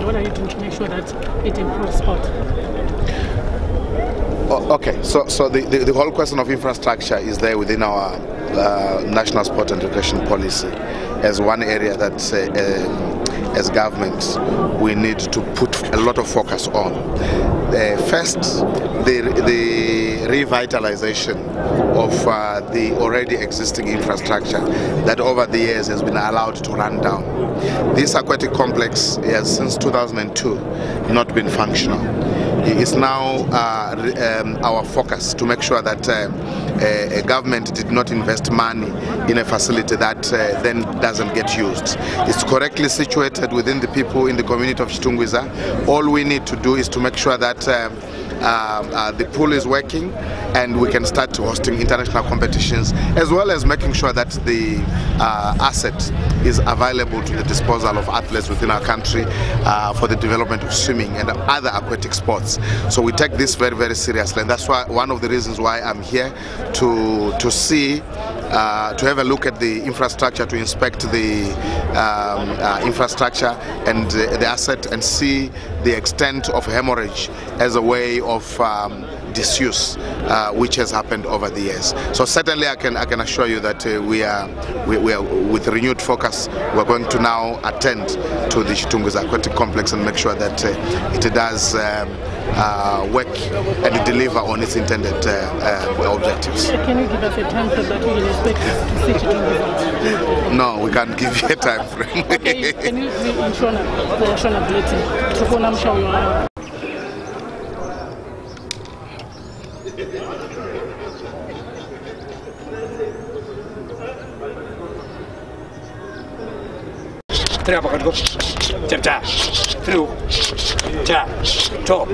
What are you doing to make sure that it improves sport? Okay, so the whole question of infrastructure is there within our national sport and recreation policy as one area that as government we need to put a lot of focus on. First, the revitalization of the already existing infrastructure that over the years has been allowed to run down. This aquatic complex has since 2002 not been functional. It's now our focus to make sure that a government did not invest money in a facility that then doesn't get used. It's correctly situated within the people in the community of Chitungwiza. All we need to do is to make sure that the pool is working and we can start hosting international competitions, as well as making sure that the asset is available to the disposal of athletes within our country for the development of swimming and other aquatic sports. So we take this very, very seriously, and that's why one of the reasons why I'm here to see, to have a look at the infrastructure, to inspect the infrastructure and the asset, and see the extent of hemorrhage as a way of disuse which has happened over the years. So certainly I can assure you that we are with renewed focus. We're going to now attend to the Chitungwiza Aquatic Complex and make sure that it does work and deliver on its intended objectives. Can you give us a time frame that we can expect to see Chitungwiza? No, we can't give you a time frame. Okay, can you ensure the Through, top.